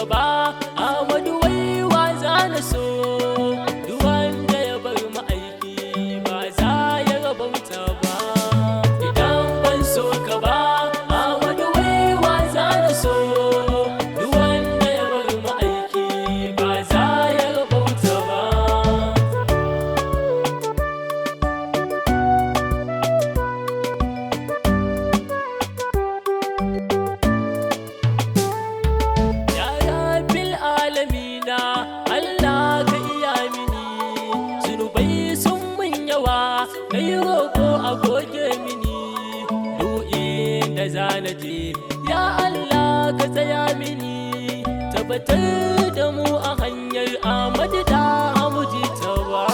ka ba Ahmadu wai wa za na so duk wanda ya bar ma'aiki ba za ya rabauta ba idan ban so ka ba Ahmadu wai wa za na so duk wanda ya bar ma'aiki ba za ya rabauta ba Allah ka iya mini zunubai sun mun yawa kai roƙo a goge mini duk inda zana je ya Allah ka tsaya mini tabbatar da mu a hanyar Ahmadu da Hamuji tawa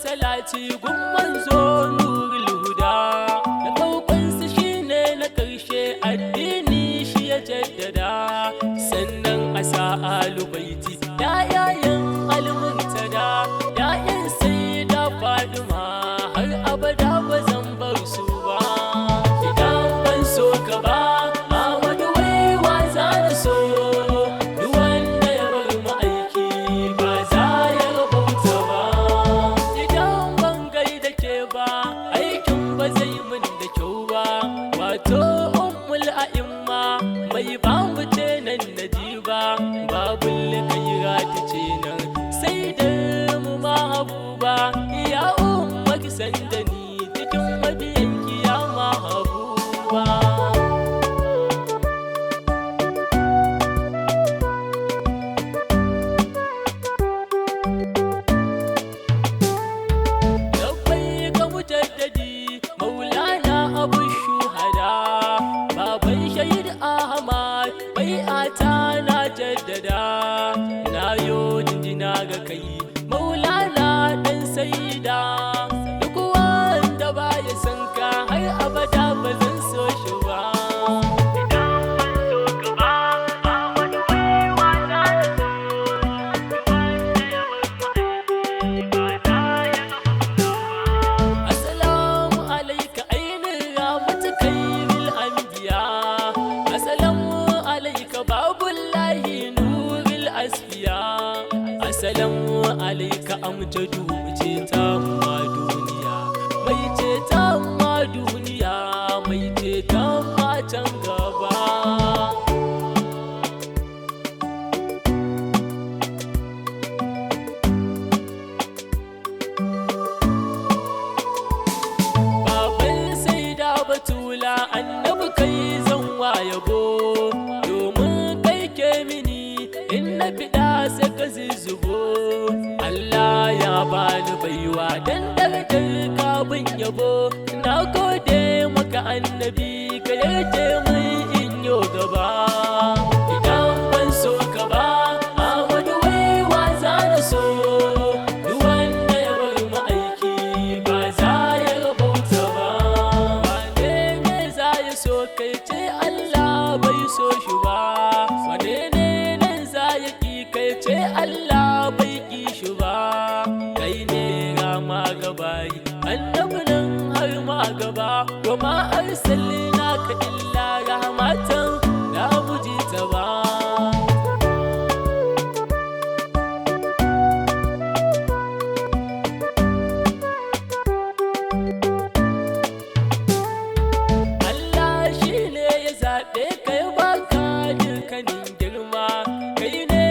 salati gun manzo nurul huda na farkonsa shine na karshe addini shi ya jaddada sannan a sa alubaiti yayayen almuntada yayan sayyida Fadima har abada ba zan bar su ba idan ban so ka ba Ahmadu wai wa za na so duk wanda ya bar ma'aiki ba za ya rabauta ba aikin ba zai min da kyau ba wato ummul a'imma mai ba mu ce nan naji ba babul kaira ta ce nan sai da mu ma habuba ya umma ki san da ni cikin mabiyan kiyama habuba bai'ata na jaddada na yo jinjina ga kai maulana dan saida duk wanda baya san ka har abada ba zan so shi ba assalamu alayka ainin rahmatukai bil anbiya babullahi nuril asfiya assalamu alayka amjadu ce ta ma duniya mai ce ta ma duniya mai ce ta ma can gaba baban saida batula annabi kai zan wayabo in na fiɗa sai ka zuzzubo Allah ya bani baiwa dan darajar kabin yabo na gode maka annabi ka yarje mun in yo gaba idan ban so ka ba Ahmadu wai wa za na so duk wanda ya bar ma'aiki ba za ya rabauta ba wane ne za ya so kai ce Allah bai so shi ba wane ne kai ce Allah bai ki shi ba kai ne rama gabayi annabi nan har ma gaba kuma arsalna ka illa rahmatan da muji ta ba Allah shine ya zaɓe kai baka dukkanin girma kai ne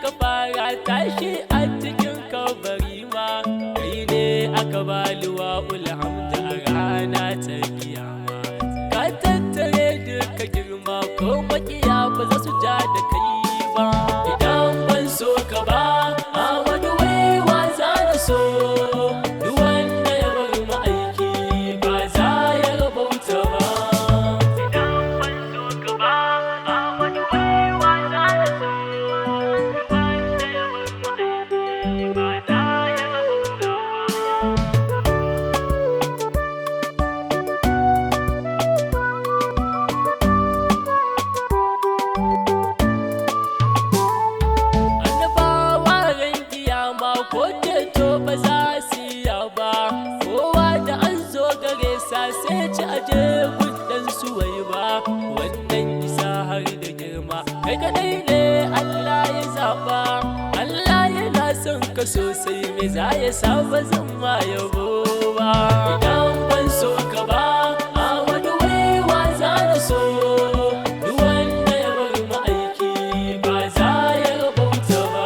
ka fara tashi a cikin kabari ma kai ne aka ba liwa'ul hamd a rana ta kiyama ka tattare duka girma ko makiya ba za su ja da kai ba idan ban so ka ba Ahmadu wai wa za na so duk wanda ya bar ma'aiki ba za ya rabauta ba idan ban so ka ba Ahmadu wai wa za na so ba za ya rabauta ba ko ceto ba za su iya ba, kowa da an zo gare sa sai ci aje gundan suwai ba. Wannan isa har da girma kai kadai ne Allah ya zaba, Allah yana son ka sosai, me za ya sa ba zan ma yabo ba. Idan ban so ka ba a wani waiwa za na so, duk wanda ya bar ma'aiki ba za ya rabauta ba.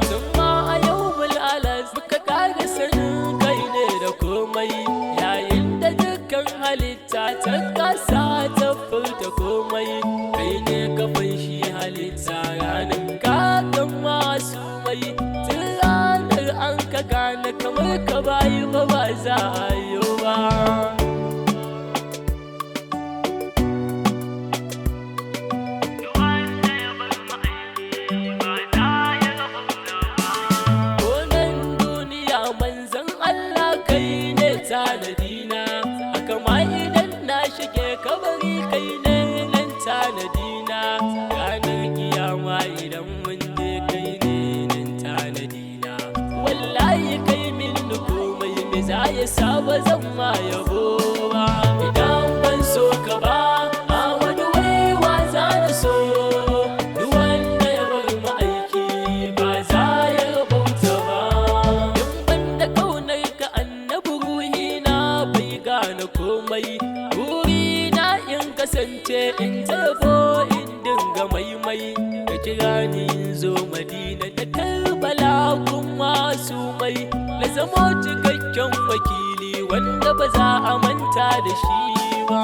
Tun ma a yau mul'alas muka kare sanin kai ne da komai, yayin da dukkan halitta ta kasa ta furta komai. Kai ne kafin shi halitta ranar kakan masu mai, tun ranar an ka gane kamar ka bayi ba za a yi ba. Wannan duniya manzan Allah kai ne tanadina, haka ma idan na shige kabari kai ne nan tanadina. Ranar kiyama idan mun je kai ne nan tanadina, wallahi kai min komai, me za ya sa ba zan ma yabo ba. Idan ban so ka ba a wani waiwa za na so, duk wanda ya bar ma'aiki ba za ya rabauta ba. In ban da kaunar ka annabi ruhi na bai gane komai, buri na in kasance in tabo in dinga maimai. Ka kira ni in zo Madina da Karbala kuma su mai, na zamo cikakken wakili wanda ba za a manta da shi ba.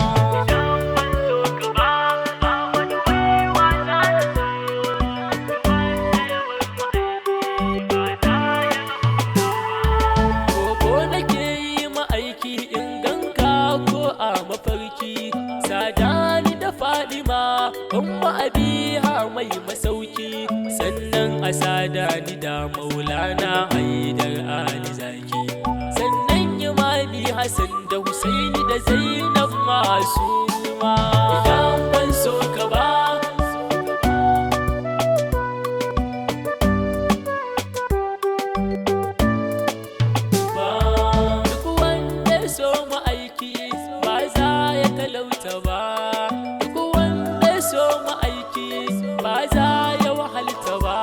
Koko nake yi ma'aiki in ganka ko a mafarki, sadani da Fadima umma Abiha mai masauki, sannan a sadani da Maulana Haidar Ali Zaki, sannan Imami Hassan da Husaini da Zainab masu ma. Idan ban so ka ba duk wanda ya so ma'aiki ba za ya talauta ba, duk wanda ya so ma'aiki ba za ya wahalta ba,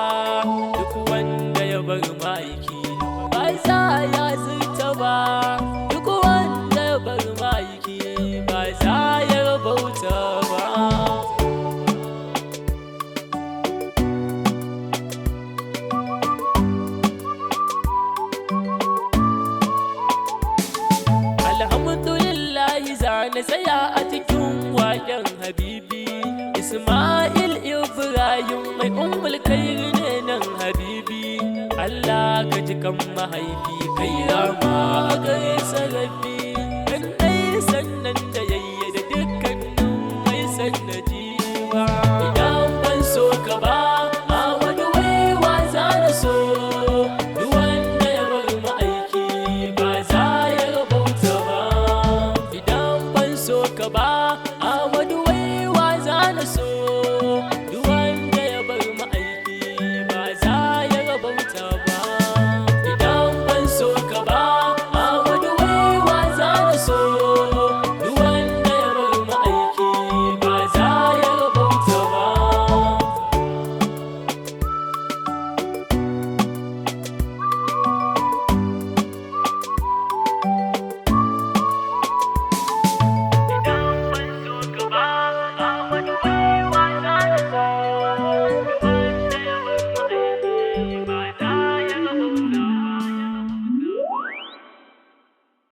duk wanda ya bar ma'aiki ba za ya zurta ba, duk wanda ya bar ma'aiki ba za ya rabauta ba. Alhamdulillahi zane tsaya a cikin waken Habibi Ismail Ibrahim mai ummul kairi ne nan Habibi. Allah ka ji kan mahaifi kai rama a gare sa Rabbi.